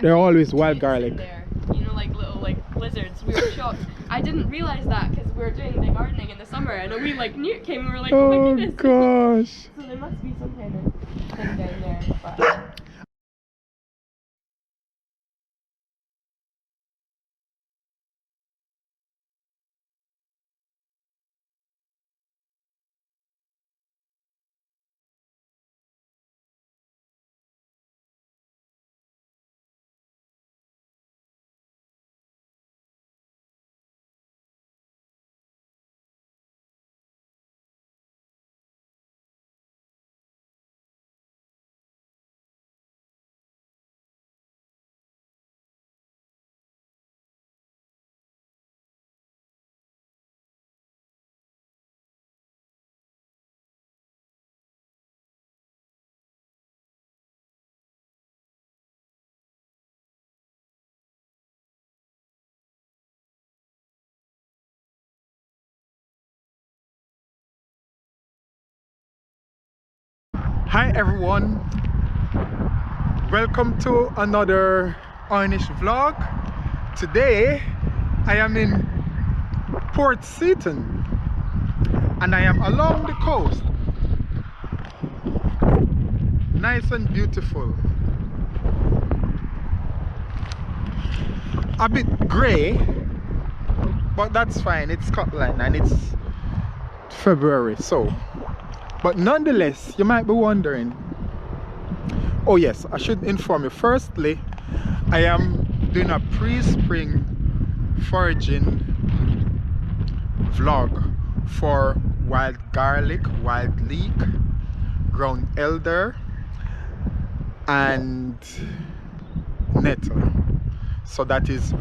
They're always wild garlic. In there, you know, like little lizards. We were shocked. I didn't realize that because we were doing the gardening in the summer, and we knew it came and we were like, oh my goodness. Gosh. So there must be some kind of thing down there. But Hi everyone, welcome to another Oy'Nissh vlog. Today I am in Port Seton and I am along the coast. Nice and beautiful. A bit grey, but that's fine. It's Scotland and it's February, so but nonetheless, you might be wondering, oh yes, I should inform you. Firstly, I am doing a pre-spring foraging vlog for wild garlic, wild leek, ground elder and nettle. So that is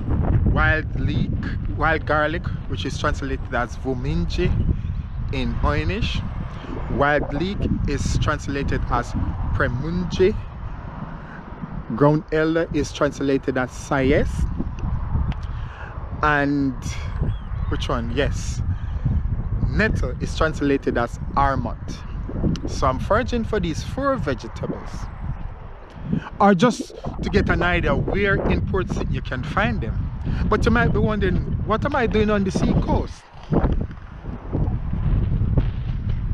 wild leek, wild garlic, which is translated as vominji in Oy'Nissh. Wild leek is translated as premunji. Ground elder is translated as sayes. And which one? Yes, nettle is translated as armut. So I'm foraging for these 4 vegetables, or just to get an idea where in Port Seton you can find them. But you might be wondering, what am I doing on the sea coast?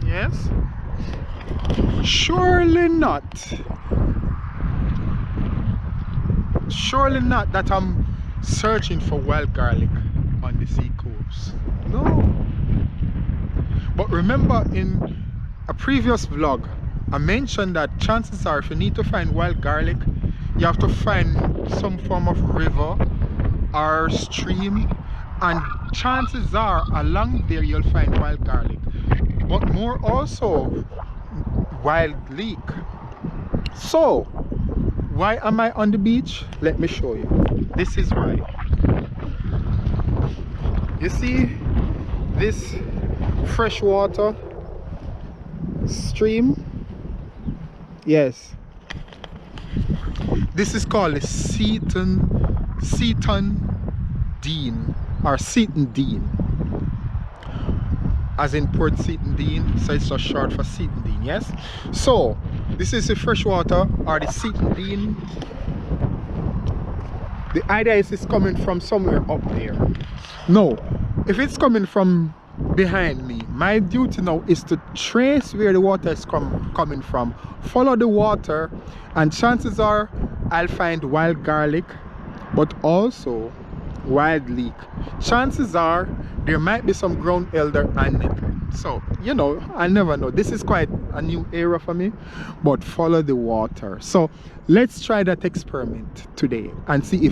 Yes? Surely not. Surely not that I'm searching for wild garlic on the sea coast. No. But remember, in a previous vlog I mentioned that chances are if you need to find wild garlic, you have to find some form of river or stream, and chances are along there you'll find wild garlic, but more also wild leek. So why am I on the beach? Let me show you. This is why. You see this freshwater stream? Yes, this is called the Seton Dean, or Seton Dean, as in Port Seton Dean, so it's just short for Seton Dean. Yes, so this is the freshwater, or the Seton Dean. The idea is it's coming from somewhere up there. No, if it's coming from behind me, my duty now is to trace where the water is coming from, follow the water, and chances are I'll find wild garlic, but also wild leek. Chances are there might be some ground elder and nettle. So you know, I never know. This is quite a new era for me, but follow the water. So let's try that experiment today and see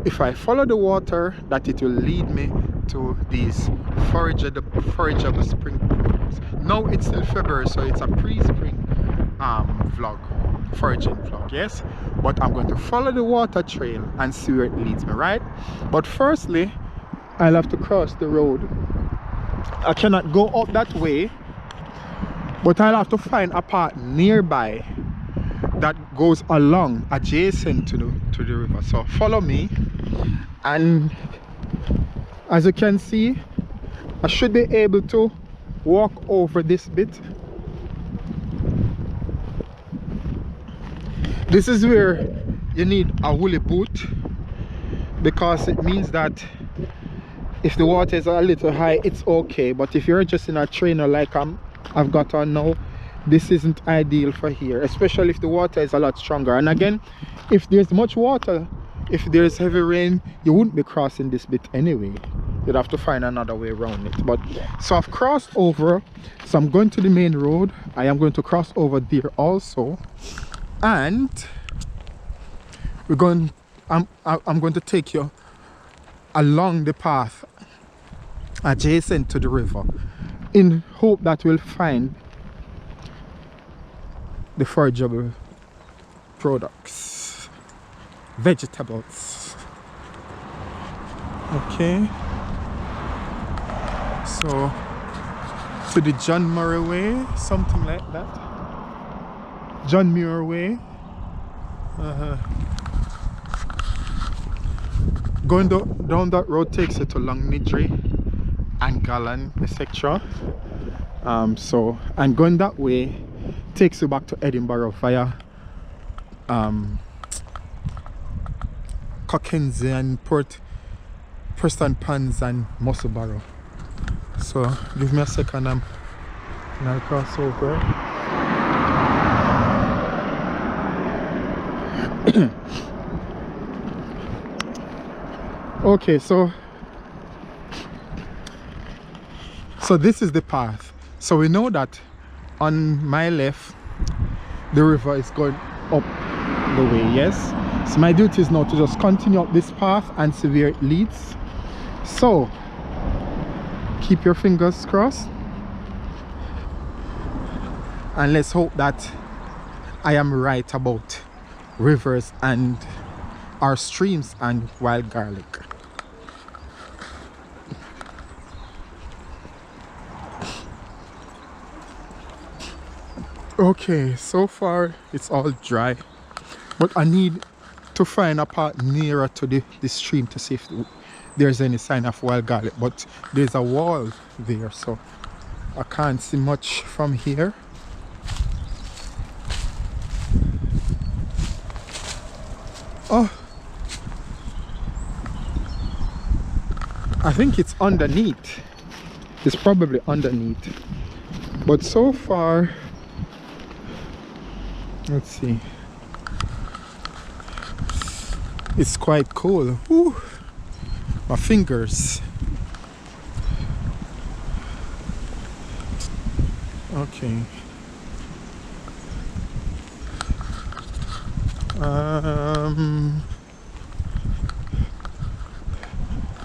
if I follow the water, that it will lead me to these forageable spring produce. Now it's still February, so it's a pre-spring vlog, foraging vlog, yes, but I'm going to follow the water trail and see where it leads me, right? But firstly, I'll have to cross the road. I cannot go up that way, but I'll have to find a path nearby that goes along adjacent to the river. So follow me, and as you can see, I should be able to walk over this bit. This is where you need a woolly boot, because it means that if the water is a little high, it's okay. But if you're just in a trainer like I've got on now, this isn't ideal for here, especially if the water is a lot stronger. And again, if there's much water, if there's heavy rain, you wouldn't be crossing this bit anyway. You'd have to find another way around it. But so I've crossed over, so I'm going to the main road. I am going to cross over there also, and we're going, I'm going to take you along the path adjacent to the river, in hope that we'll find the forageable products, vegetables. Okay, so to the John Murray Way, something like that. John Muir Way. Going down that road takes you to Longnidry and Gallan, etc. So, and going that way takes you back to Edinburgh via Cockenzie and Preston Pans and Musselborough. So give me a second and I'll cross over. Okay, so this is the path. So we know that on my left the river is going up the way, yes? So my duty is now to just continue up this path and see where it leads. So keep your fingers crossed and let's hope that I am right about rivers and our streams and wild garlic. Okay, so far it's all dry, but I need to find a part nearer to the stream to see if there's any sign of wild garlic, but there's a wall there, so I can't see much from here. Oh, I think it's underneath. It's probably underneath, but so far, let's see, it's quite cool. Woo. My fingers. Okay.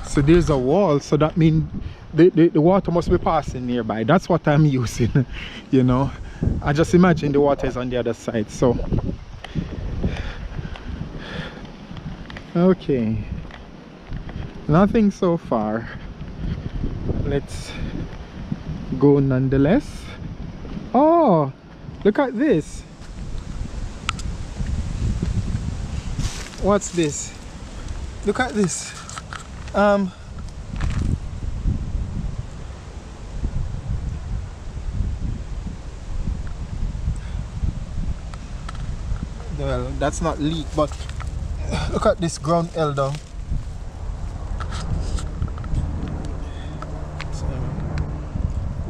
So there's a wall, so that means the water must be passing nearby. That's what I'm using, you know. I just imagine the water is on the other side. So okay, nothing so far. Let's go nonetheless. Oh, look at this. What's this? Look at this. Well, that's not leek, but look at this ground elder.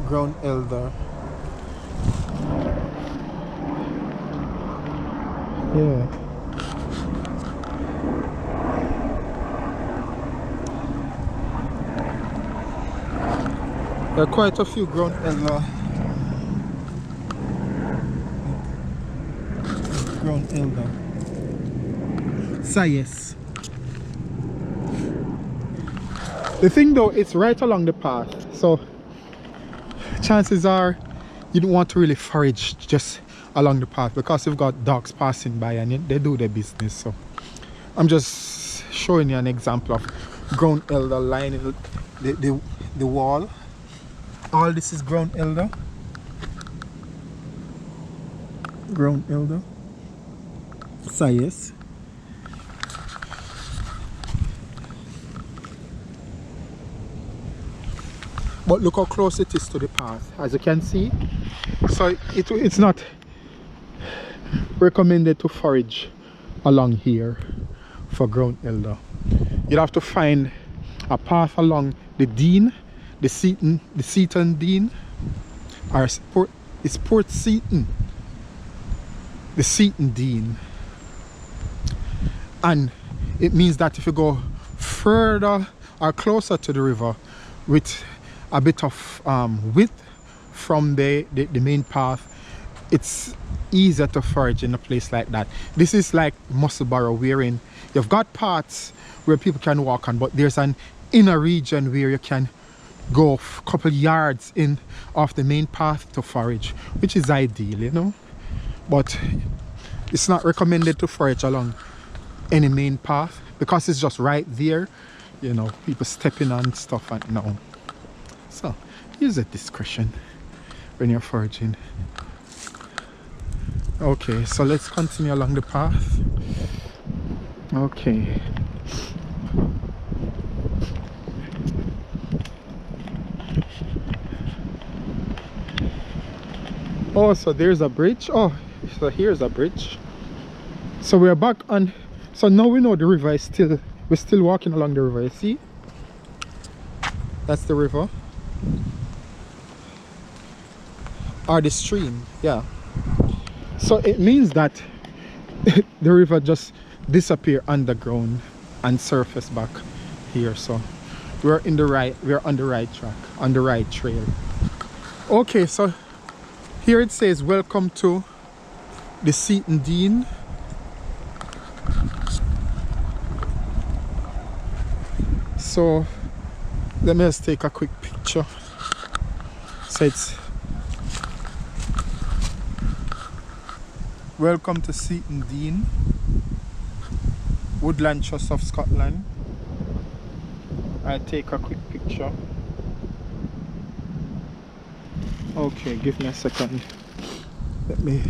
Ground elder. Yeah. There are quite a few ground elder. Ground elder. Sayes. The thing though, it's right along the path, so chances are you don't want to really forage just along the path, because you've got dogs passing by and they do their business. So I'm just showing you an example of ground elder lining the wall. All this is ground elder. Ground elder. Sayes. But look how close it is to the path, as you can see. So it's not recommended to forage along here for ground elder. You'd have to find a path along the Dean, the Seton Dean, or it's Port Seton, the Seton Dean. And it means that if you go further or closer to the river with a bit of width from the main path, it's easier to forage in a place like that. This is like Musselburgh, wherein you've got parts where people can walk on, but there's an inner region where you can go a couple yards in off the main path to forage, which is ideal, you know. But it's not recommended to forage along any main path because it's just right there, you know, people stepping on stuff and no. So use at discretion when you're foraging. Okay, so let's continue along the path. Okay. Oh, so there's a bridge. Oh, so here's a bridge. So we're back on. So now we know the river is still, we're still walking along the river, you see? That's the river. Or the stream, yeah. So it means that the river just disappear underground and surface back here. So we're on the right track, on the right trail. Okay, so here it says welcome to the Seton Dean. So let me just take a quick picture. So it's welcome to Seton Dean, Woodland Trust of Scotland. I'll take a quick picture. Okay, give me a second. Let me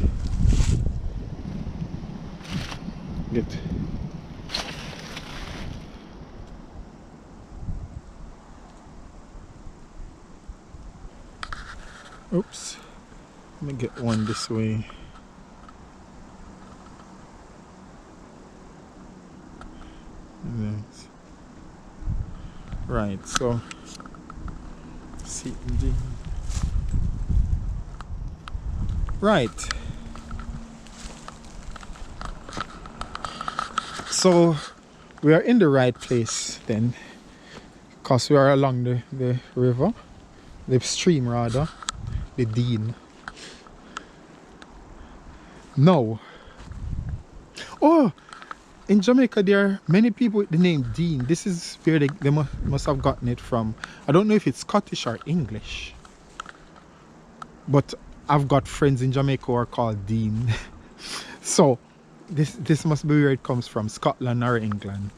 get. Oops. Let me get one this way. Right, so Seton Dean. Right. So we are in the right place then, because we are along the river, the stream rather, the Dean. No. Oh, in Jamaica there are many people with the name Dean. This is where they must have gotten it from. I don't know if it's Scottish or English, but I've got friends in Jamaica who are called Dean. So this must be where it comes from, Scotland or England.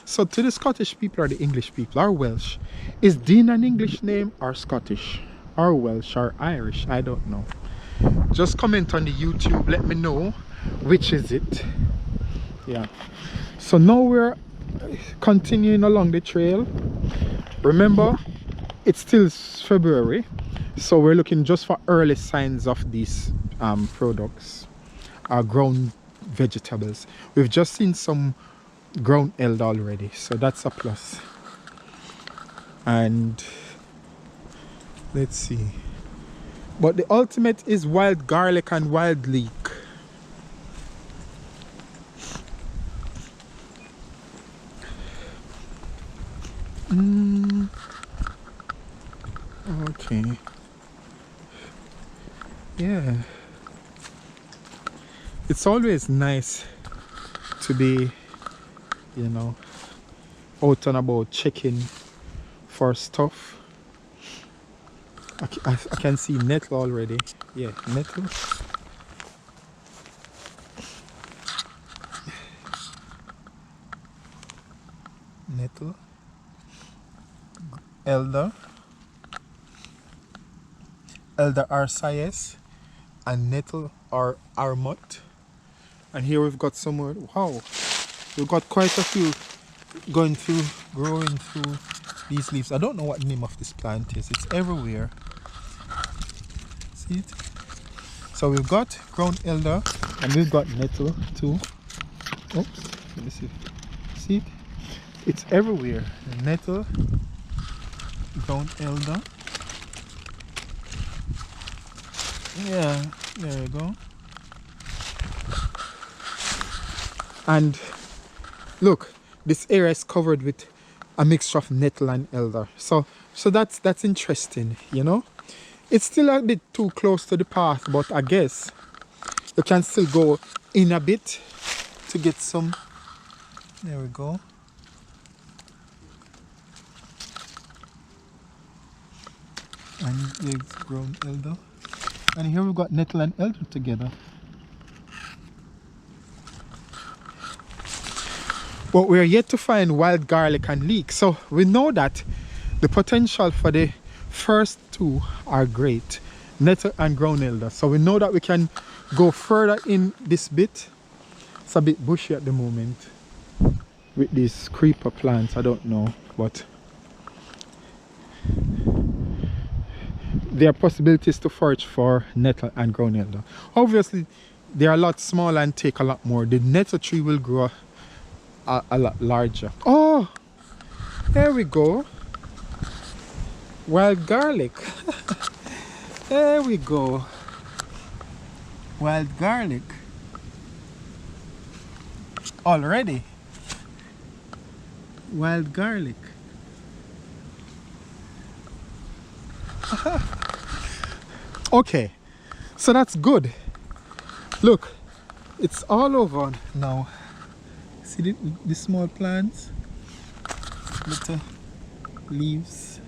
So to the Scottish people or the English people or Welsh, is Dean an English name or Scottish or Welsh or Irish? I don't know. Just comment on the YouTube, let me know which is it. Yeah. So now we're continuing along the trail. Remember, it's still February, so we're looking just for early signs of these products, ground vegetables. We've just seen some ground eld already, so that's a plus. And let's see, but the ultimate is wild garlic and wild leek. Okay. Yeah. It's always nice to be, you know, out and about checking for stuff. I can see nettle already. Yeah, nettle. Nettle. Elder arceus, and nettle or armut. And here we've got some more. Wow, we've got quite a few growing through these leaves. I don't know what the name of this plant is. It's everywhere. See it? So we've got ground elder and we've got nettle too. Oops, let me see. See it? It's everywhere. Nettle, ground elder. Yeah, there we go. And look, this area is covered with a mixture of nettle and elder. So that's interesting, you know. It's still a bit too close to the path, but I guess you can still go in a bit to get some. There we go. And there's ground elder. And here we've got nettle and elder together. But we're yet to find wild garlic and leek. So we know that the potential for the first two are great, nettle and ground elder. So we know that we can go further in this bit. It's a bit bushy at the moment with these creeper plants. I don't know, but there are possibilities to forage for nettle and ground elder. Obviously, they are a lot smaller and take a lot more. The nettle tree will grow a lot larger. Oh, there we go. Wild garlic. There we go. Wild garlic. Already. Wild garlic. Okay, so that's good. Look, it's all over now. See the small plants, little leaves,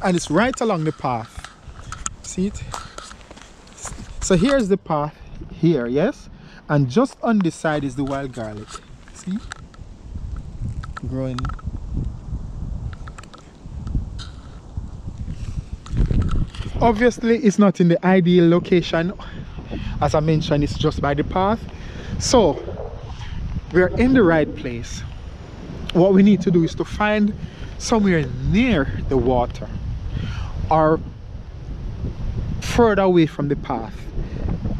and it's right along the path. See it? So here's the path here, yes, and just on this side is the wild garlic. See, growing. Obviously it's not in the ideal location. As I mentioned, it's just by the path. So we're in the right place. What we need to do is to find somewhere near the water or further away from the path,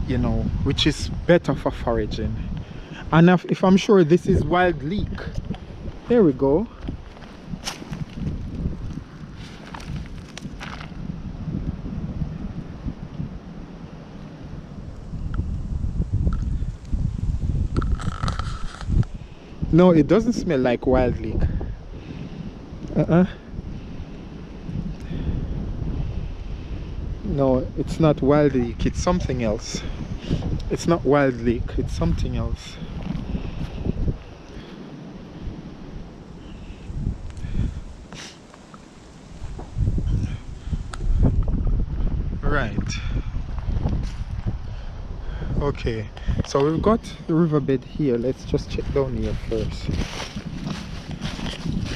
you know, which is better for foraging. And if I'm sure this is wild leek. There we go. No, it doesn't smell like wild leek. No, it's not wild leek, it's something else. It's not wild leek, it's something else. Right. Okay, so we've got the riverbed here. Let's just check down here first.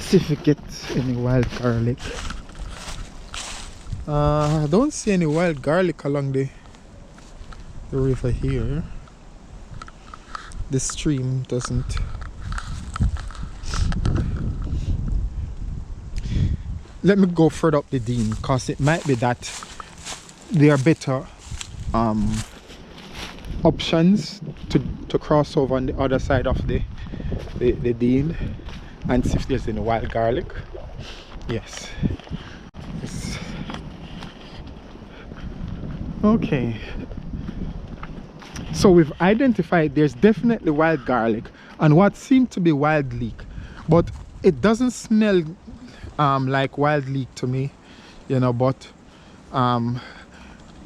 See if we get any wild garlic. I don't see any wild garlic along the river here. The stream doesn't. Let me go further up the Dean, because it might be that there are better options to cross over on the other side of the Dean and see if there's any wild garlic. Yes. Okay, so we've identified there's definitely wild garlic and what seemed to be wild leek, but it doesn't smell like wild leek to me, you know, but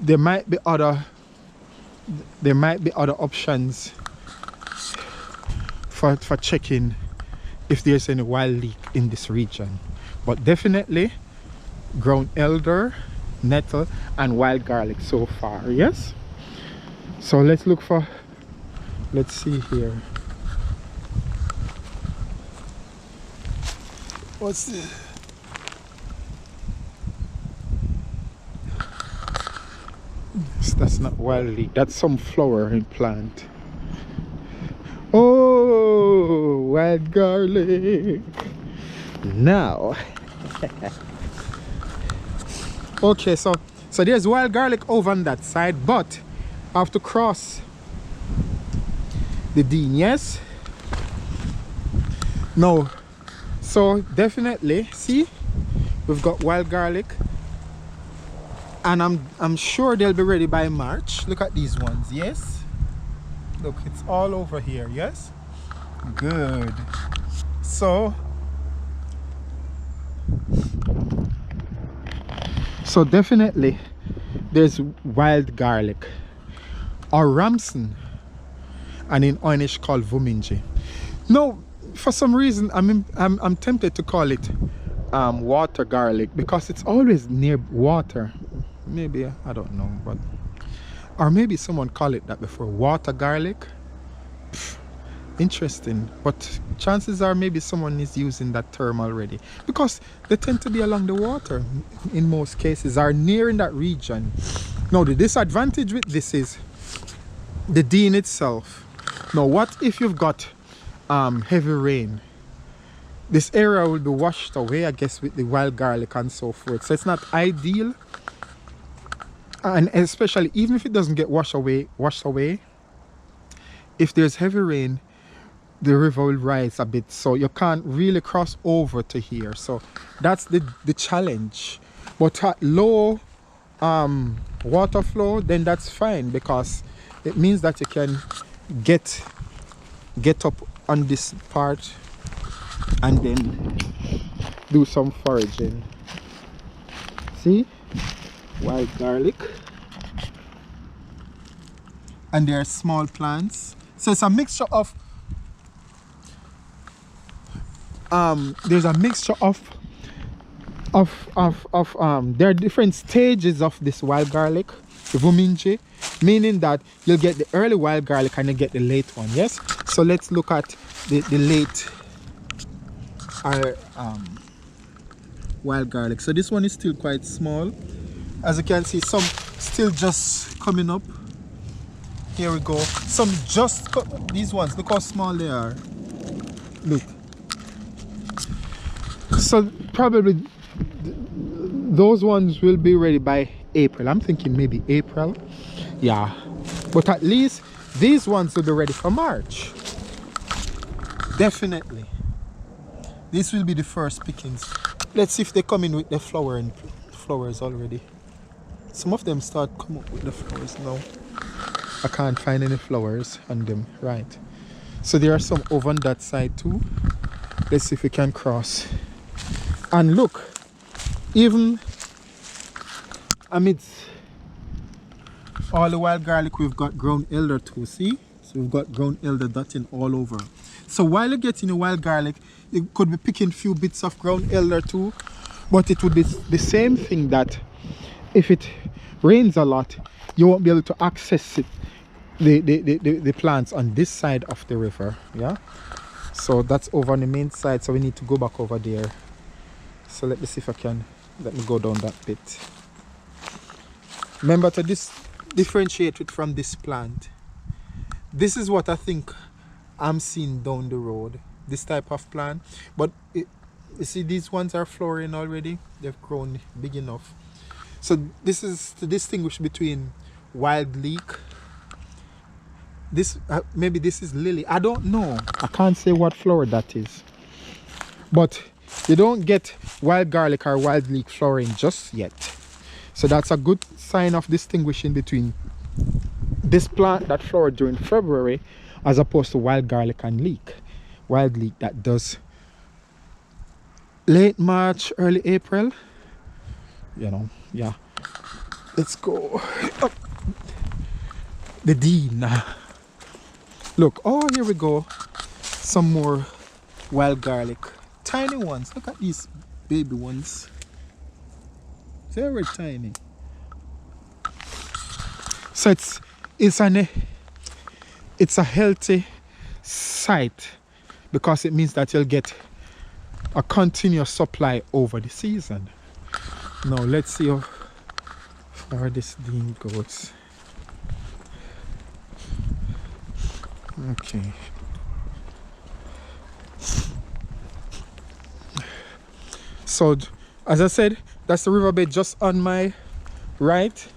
there might be other options for checking if there's any wild leek in this region. But definitely ground elder, nettle and wild garlic so far. Yes, so let's look for, let's see here, what's this? That's not wild leek, that's some flowering plant. Oh, wild garlic now. Okay, so there's wild garlic over on that side, but I have to cross The Dean, yes. No, so definitely, see, we've got wild garlic, and I'm sure they'll be ready by March. Look at these ones, yes. Look, it's all over here, yes. Good. So definitely there's wild garlic, or Ramson, and in Oy'Nissh called Vuminji. No, for some reason I'm tempted to call it water garlic, because it's always near water. Maybe, I don't know, but, or maybe someone called it that before, water garlic. Pff, interesting, but chances are maybe someone is using that term already, because they tend to be along the water in most cases, are near in that region. Now the disadvantage with this is the Dean itself. Now what if you've got heavy rain? This area will be washed away, I guess, with the wild garlic and so forth, so it's not ideal. And especially even if it doesn't get washed away, if there's heavy rain, the river will rise a bit, so you can't really cross over to here. So that's the challenge. But at low water flow, then that's fine, because it means that you can get up on this part and then do some foraging. See, wild garlic, and there are small plants, so it's a mixture of there's a mixture of there are different stages of this wild garlic, the Vuminji, meaning that you'll get the early wild garlic and you get the late one. Yes, so let's look at the late wild garlic. So this one is still quite small, as you can see. Some still just coming up. Here we go, some just these ones, look how small they are. Look, so probably those ones will be ready by April. I'm thinking maybe April, yeah, but at least these ones will be ready for March. Definitely this will be the first pickings. Let's see if they come in with the flowers already. Some of them start come up with the flowers now. I can't find any flowers on them, right? So there are some over on that side too. Let's see if we can cross. And look, even amidst all the wild garlic, we've got ground elder too, see? So we've got ground elder dotting all over. So while you're getting the wild garlic, you could be picking a few bits of ground elder too, but it would be the same thing, that if it rains a lot, you won't be able to access it, the plants on this side of the river. Yeah, so that's over on the main side, so we need to go back over there. So let me see if I can, let me go down that bit. Remember to differentiate it from this plant. This is what I think I'm seeing down the road, this type of plant. But you see, these ones are flowering already, they've grown big enough. So this is to distinguish between wild leek. This maybe this is lily, I don't know, I can't say what flower that is, but you don't get wild garlic or wild leek flowering just yet. So that's a good sign of distinguishing between this plant that flowered during February as opposed to wild garlic and leek. Wild leek that does late March, early April, you know. Yeah, let's go up the Dean. Look, oh, here we go, some more wild garlic, tiny ones. Look at these baby ones, very tiny. So it's a healthy site, because it means that you'll get a continuous supply over the season. Now let's see how far this Dean goes. Okay. So as I said, that's the riverbed just on my right,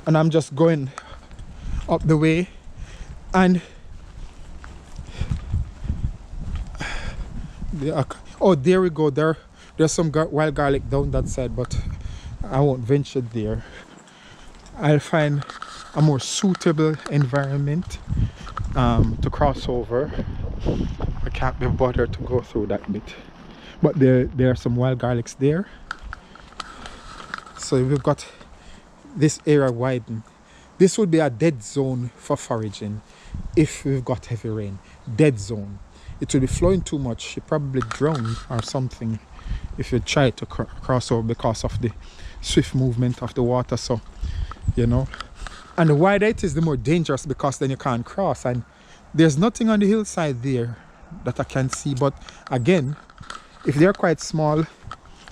and I'm just going up the way, and Oh, there we go. There's some wild garlic down that side, but I won't venture there. I'll find a more suitable environment to cross over. I can't be bothered to go through that bit. But there are some wild garlics there. So we've got this area widened. This would be a dead zone for foraging if we've got heavy rain. Dead zone. It will be flowing too much. You probably drown or something if you try to cross over because of the swift movement of the water. So, you know, and the wider it is, the more dangerous, because then you can't cross. And there's nothing on the hillside there that I can see. But again, if they're quite small,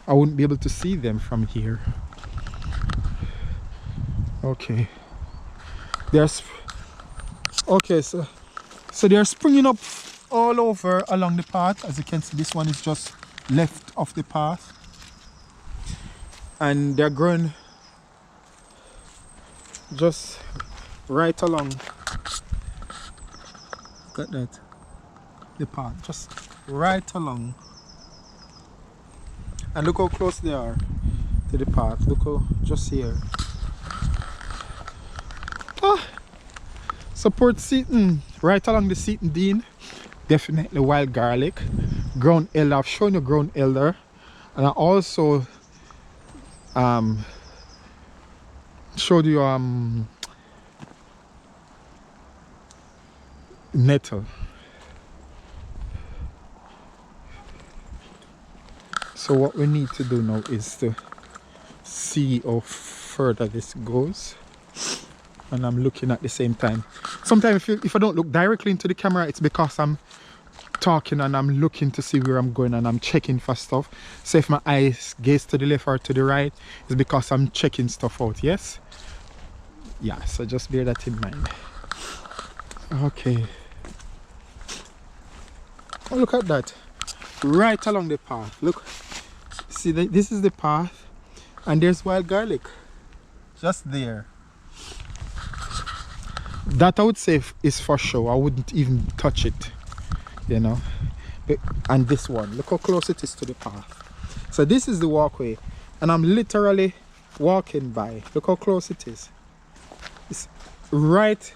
I wouldn't be able to see them from here. Okay. Okay, so they're springing up all over along the path. As you can see, this one is just left of the path, and they're growing just right along. Look at that, the path just right along, and look how close they are to the path. Look how, just here. Support Seton, right along the Seton Dean. Definitely wild garlic, ground elder. I've shown you ground elder, and I also showed you nettle. So what we need to do now is to see how further this goes. And I'm looking at the same time. Sometimes if I don't look directly into the camera, it's because I'm talking and I'm looking to see where I'm going and I'm checking for stuff. So if my eyes gaze to the left or to the right, it's because I'm checking stuff out. Yes? Yeah, so just bear that in mind. Okay. Oh, look at that. Right along the path. Look. See, this is the path, and there's wild garlic. Just there. That I would say is for sure. I wouldn't even touch it, you know. And this one, look how close it is to the path. So this is the walkway, and I'm literally walking by. Look how close it is. It's right,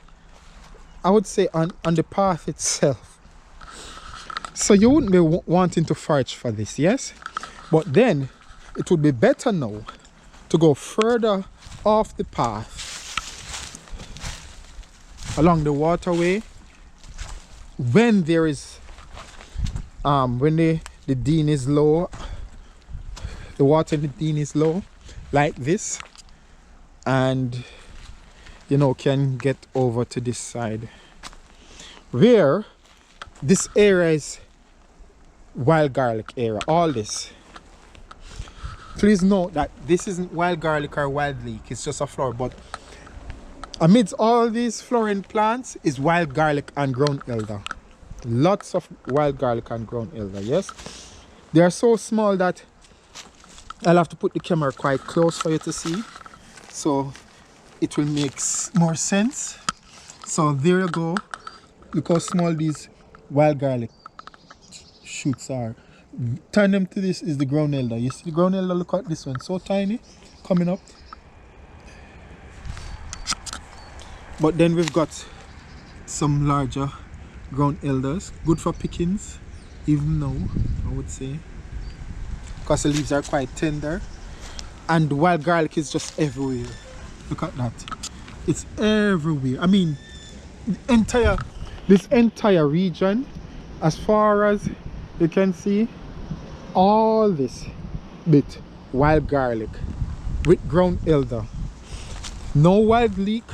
I would say, on the path itself. So you wouldn't be wanting to forage for this, yes? But then it would be better now to go further off the path, along the waterway, when there is when the dean is low, the water in the dean is low, like this, and you know, can get over to this side where this area is wild garlic area. All this, please note that this isn't wild garlic or wild leek, it's just a flower. But amidst all these flowering plants is wild garlic and ground elder. Lots of wild garlic and ground elder, yes? They are so small that I'll have to put the camera quite close for you to see, so it will make more sense. So there you go. Look how small these wild garlic shoots are. Turn them to this is the ground elder. You see the ground elder? Look at this one, so tiny, coming up. But then we've got some larger ground elders, good for pickings, even now, I would say, because the leaves are quite tender. And wild garlic is just everywhere. Look at that, it's everywhere. I mean, this entire region, as far as you can see, all this bit wild garlic with ground elder. No wild leek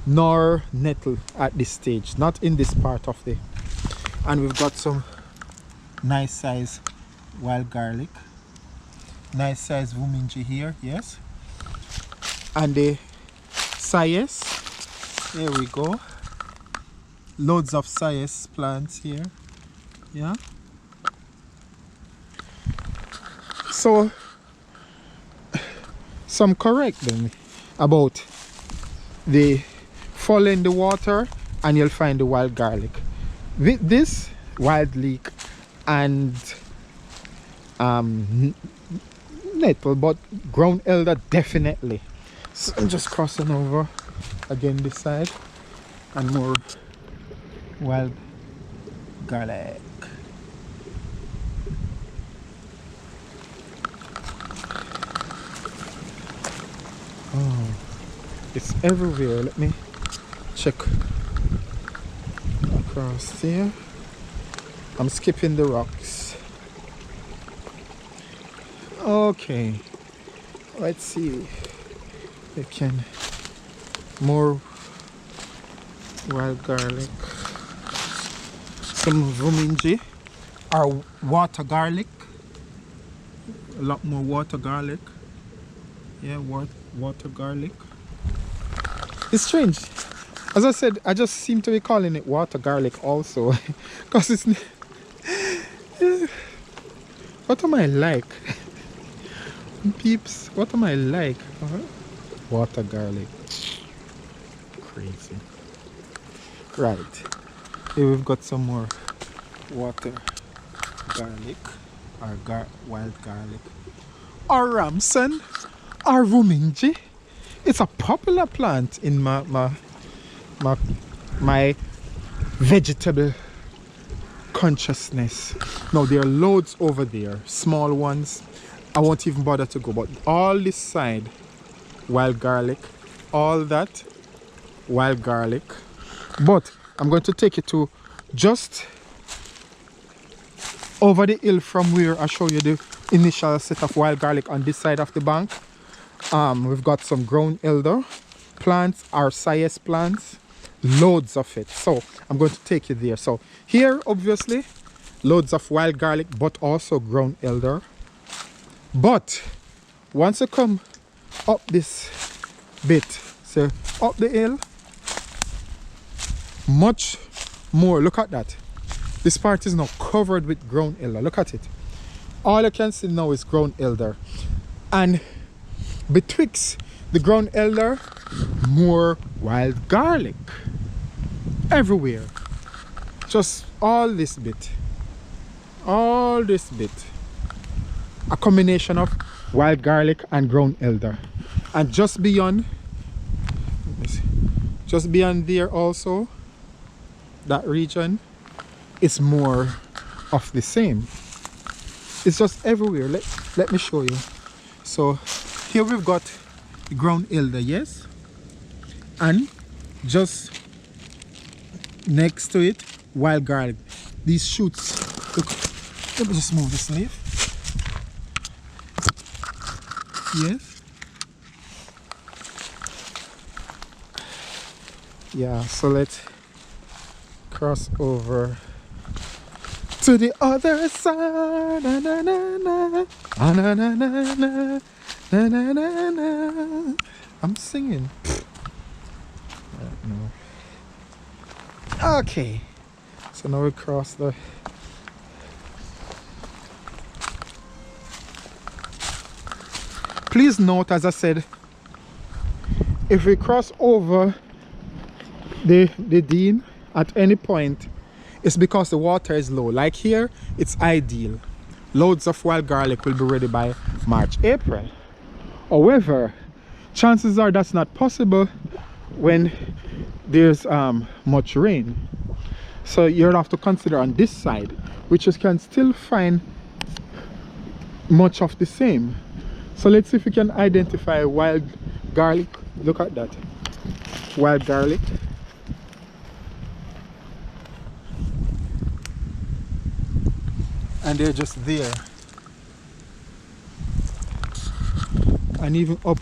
nor nettle at this stage, not in this part of the. And we've got some nice size wild garlic, nice size wominji here, yes, and the sayes, there we go, loads of sayes plants here, yeah. So some correct them about the follow in the water and you'll find the wild garlic. With this wild leek and nettle, but ground elder definitely. So I'm just crossing over again this side, and more wild garlic. Oh, it's everywhere. Let me check across here. I'm skipping the rocks. Okay, let's see. We can more wild garlic, some ruminji or water garlic. A lot more water garlic. Yeah, water garlic. It's strange. As I said, I just seem to be calling it water garlic also. Because it's... What am I like? Peeps, what am I like? Water garlic. Crazy. Right. Here we've got some more water garlic. Or wild garlic. Or ramson. Or ruminji. It's a popular plant in my vegetable consciousness. Now there are loads over there, small ones. I won't even bother to go, but all this side, wild garlic, all that, wild garlic. But I'm going to take you to just over the hill from where I show you the initial set of wild garlic on this side of the bank. We've got some ground elder plants, our sias plants, loads of it. So I'm going to take you there. So here, obviously, loads of wild garlic, but also ground elder. But once you come up this bit, so up the hill, much more. Look at that. This part is now covered with ground elder. Look at it. All you can see now is ground elder. And betwixt the ground elder, more wild garlic everywhere. Just all this bit, a combination of wild garlic and ground elder. And just beyond there also, that region, is more of the same. It's just everywhere. Let me show you. So here we've got the ground elder, yes, and just next to it, wild garlic. These shoots, look, let me just move this leaf. Yes. Yeah, so let's cross over to the other side. Na, na, na, na. Ah, na, na, na, na. Na, na, na, na. I'm singing. No. Okay, so now we cross the please note, as I said, if we cross over the Dean at any point, it's because the water is low. Like here, it's ideal. Loads of wild garlic will be ready by March, April. However, chances are that's not possible when there's much rain. So you'll have to consider on this side, which you can still find much of the same. So let's see if we can identify wild garlic. Look at that, wild garlic. And they're just there. And even up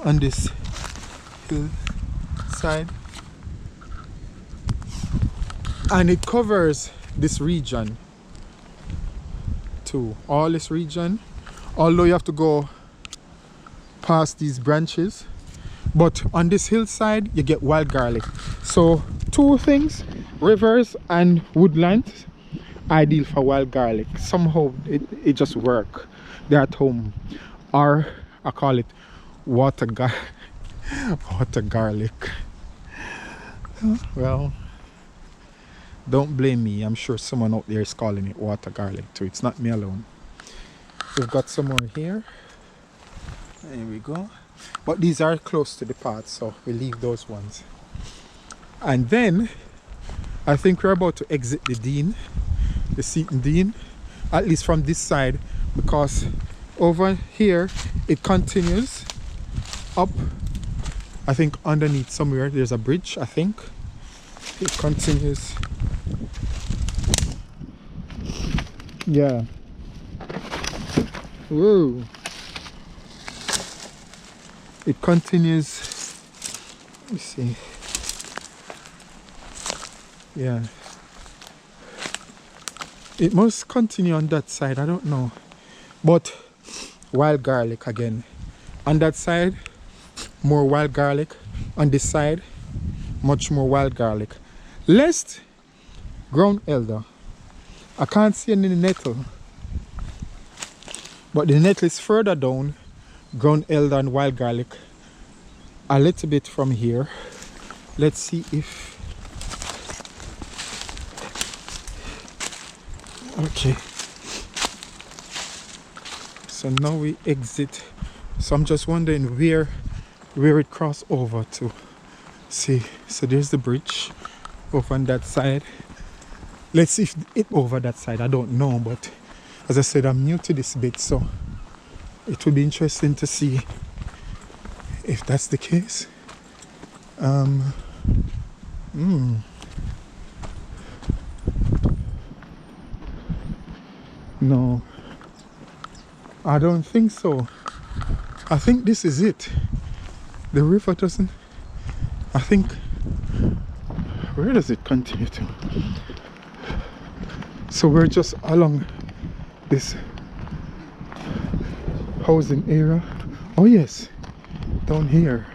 on this hillside. And it covers this region too. All this region. Although you have to go past these branches. But on this hillside, you get wild garlic. So two things, rivers and woodlands, ideal for wild garlic. Somehow it just work. They're at home. Or I call it water garlic. Well, Don't blame me. I'm sure someone out there is calling it water garlic too. It's not me alone. We've got some more here. There we go. But these are close to the path, so we leave those ones. And then I think we're about to exit the Dean, the Seton Dean, at least from this side, because over here it continues up. I think underneath somewhere there's a bridge. I think it continues. Yeah. Whoa. It continues. Let me see. Yeah. It must continue on that side. I don't know. But wild garlic again. On that side, more wild garlic. On this side, much more wild garlic. Less ground elder. I can't see any nettle. But the nettle is further down. Ground elder and wild garlic a little bit from here. Let's see if... Okay. So now we exit. So I'm just wondering where it crossed over to. See, so there's the bridge over on that side. Let's see if it over that side. I don't know, but as I said, I'm new to this bit, so it will be interesting to see if that's the case. No, I don't think so. I think this is it. The river doesn't... I think... Where does it continue to? So we're just along this housing area. Oh yes, down here.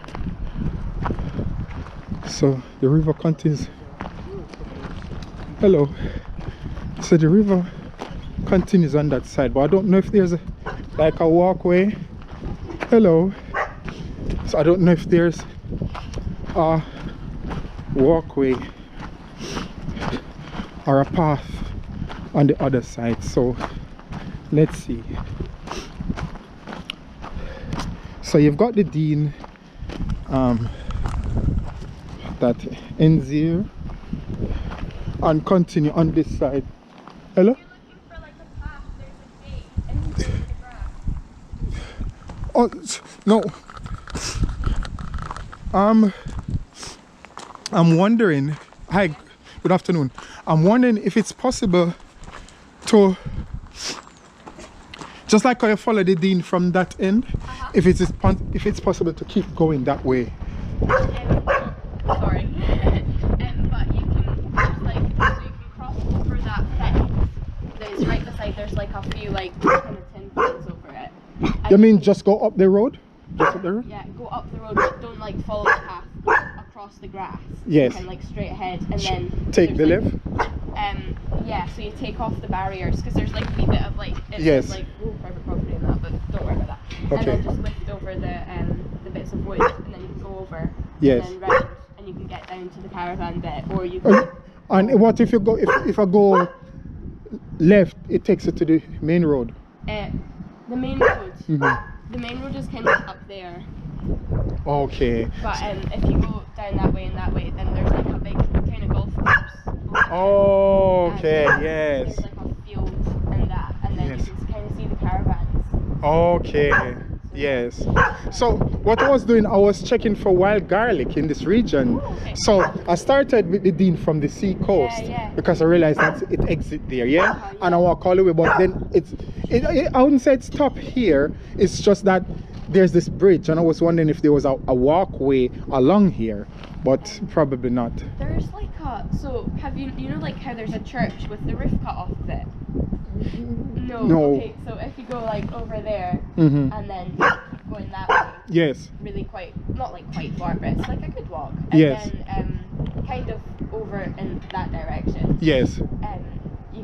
So the river continues. Hello. So the river continues on that side, but I don't know if there's like a walkway. Hello. So I don't know if there's a walkway or a path on the other side. So let's see. So you've got the Dean that ends here and continue on this side. Hello? Oh no. I'm wondering. Hi, good afternoon. I'm wondering if it's possible to, just like how you follow the Dean from that end, if it's possible to keep going that way. Sorry. But you can just like, so you can cross over that fence. There's right beside, there's like a few like kind of tin pins over it. You mean just go up the road? Just up the road? Yeah, go up the road, but don't like follow the path across the grass. Yes. And like straight ahead, and then take the left. Yeah, so you take off the barriers because there's like a wee bit of like yes. Like private property and that, but don't worry about that. Okay. And then just lift over the bits of wood, and then you can go over. Yes. And then round, and you can get down to the caravan bit, or you can. And what if you go? If I go left, it takes it to the main road. The main road. The main road is kind of up there. Okay. But if you go down that way and that way, then there's like a big kind of golf course. Oh, okay. Yes. There's like a field and that, and then yes. you can kind of see the caravans. Okay. Yes. So what I was doing, I was checking for wild garlic in this region. Okay. So I started with the Dean from the sea coast because I realized that it exit there, yeah? And I walk all the way, but then I wouldn't say it's top here. It's just that there's this bridge, and I was wondering if there was a walkway along here, but probably not. There's like so have you know like how there's a church with the roof cut off of it? No. Okay, so if you go like over there and then going that way. Yes. Really not like quite far, but it's like a good walk. And yes. then kind of over in that direction. Yes.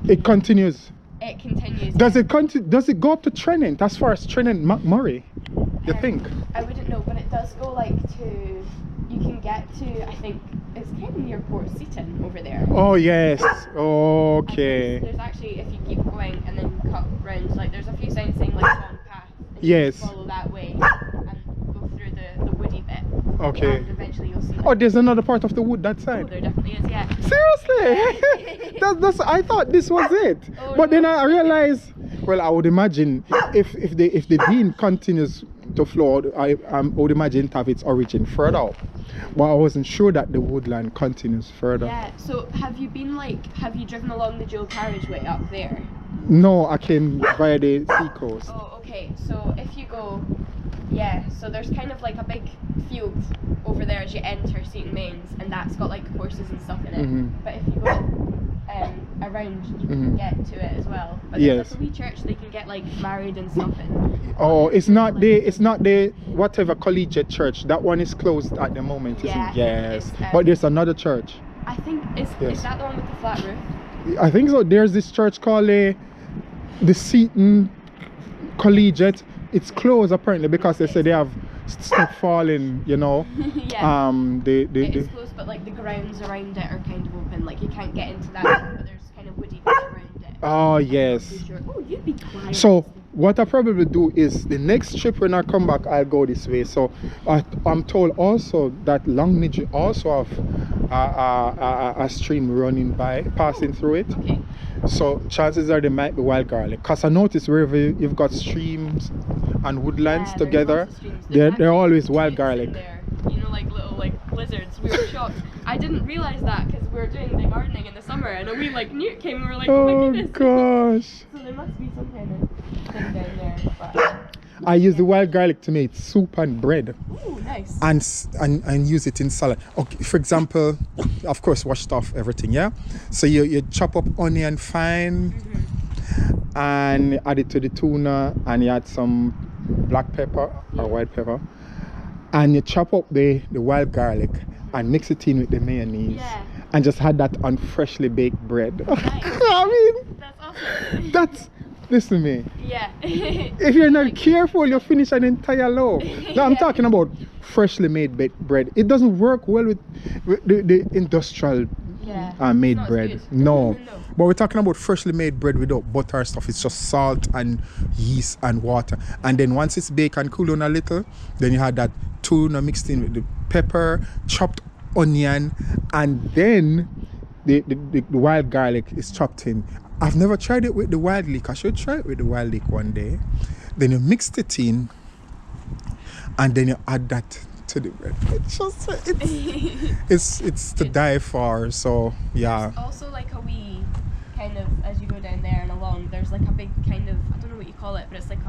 It continues. It continues. Does it go up to Trinent, as far as Trinent Murray? You think? I wouldn't know, but it does go like to. You can get to, I think, it's kind of near Port Seton over there. Oh yes. Okay. There's actually, if you keep going and then cut round, like there's a few signs saying like long path. And you Yes. follow that way and go through the woody bit. Okay. And eventually you'll see. Like, Oh, there's another part of the wood that oh, side. there definitely is, yeah. Seriously? that's I thought this was it. Oh, But then no. I realized, well, I would imagine if the bean continues to flow, I would imagine it have its origin further up. But I wasn't sure that the woodland continues further. Yeah, so have you driven along the dual carriageway up there? No, I came via the sea coast. Oh, okay. So if you go, yeah, so there's kind of like a big field over there as you enter Seton Mains, and that's got like horses and stuff in it. But if you go around, you can get to it as well. But there's like a wee church they can get like married and stuff in. Oh, it's not the whatever collegiate church. That one is closed at the moment, isn't it? Yes. But there's another church. I think is that the one with the flat roof? I think so. There's this church called the Seton Collegiate. It's closed apparently because they say they have stuff falling, you know. Yeah. It is closed, but like the grounds around it are kind of open. Like you can't get into that, but there's kind of woody bits around it. Oh yes. Oh, you'd be quiet. So what I probably do is the next trip when I come back, I'll go this way. So I'm told also that Longnidge also have a stream running by, passing through it. Okay. So chances are there might be wild garlic. Because I noticed wherever you've got streams and woodlands together, they're always wild garlic. There. You know, like little lizards. We were shocked. I didn't realise that because we were doing the gardening in the summer, and a wee newt came and we were like, oh my goodness. Gosh. So there must be some kind of thing down there. But, I use the wild garlic to make soup and bread. ooh, nice. And use it in salad. Okay, for example, of course, washed off everything, yeah? So you chop up onion fine and add it to the tuna, and you add some black pepper or white pepper, and you chop up the wild garlic and mix it in with the mayonnaise, and just add that on freshly baked bread. Nice. I mean, That's awesome. that's, listen to me. Yeah. If you're not careful, you'll finish an entire loaf. Now I'm talking about freshly made bread. It doesn't work well with the industrial made bread. No. But we're talking about freshly made bread without butter and stuff. It's just salt and yeast and water. And then once it's baked and cool down a little, then you had that tuna mixed in with the pepper, chopped onion, and then the wild garlic is chopped in. I've never tried it with the wild leek. I should try it with the wild leek one day. Then you mix it in, and then you add that to the bread. It's just it's to die for. So yeah. There's also like a wee kind of, as you go down there and along, there's like a big kind of, I don't know what you call it, but it's like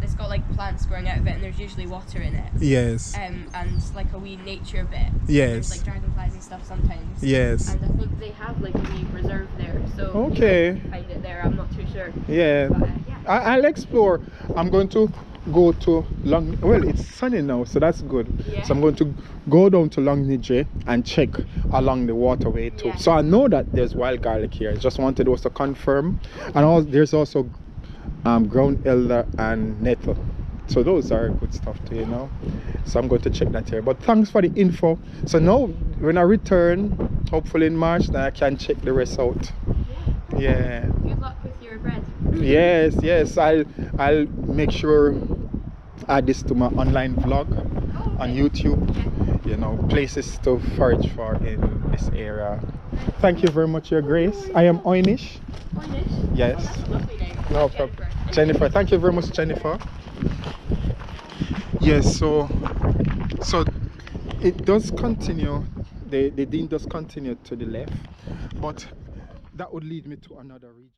it's got like plants growing out of it, and there's usually water in it. Yes. And like a wee nature bit. Yes. There's like dragonflies and stuff sometimes. Yes. And I think they have like a wee reserve there, so okay. You might find it there. I'm not too sure. Yeah. But, I'll explore. I'm going to go to well, it's sunny now, so that's good. Yeah. So I'm going to go down to Longnidge and check along the waterway too. Yeah. So I know that there's wild garlic here. I just wanted also to confirm. And there's also ground elder and nettle. So those are good stuff too, you know. So I'm going to check that here. But thanks for the info. So now when I return, hopefully in March, then I can check the rest out. Yeah. Good luck with your bread. Yes. I'll make sure add this to my online vlog on YouTube. You know, places to forage for in this area. Thank you very much, Your Grace. I am Oy'Nissh. Oy'Nissh? Yes. Oh, that's a lovely name. No problem. Jennifer. Thank you very much, Jennifer. Yes, so it does continue. The dean does continue to the left, but that would lead me to another region.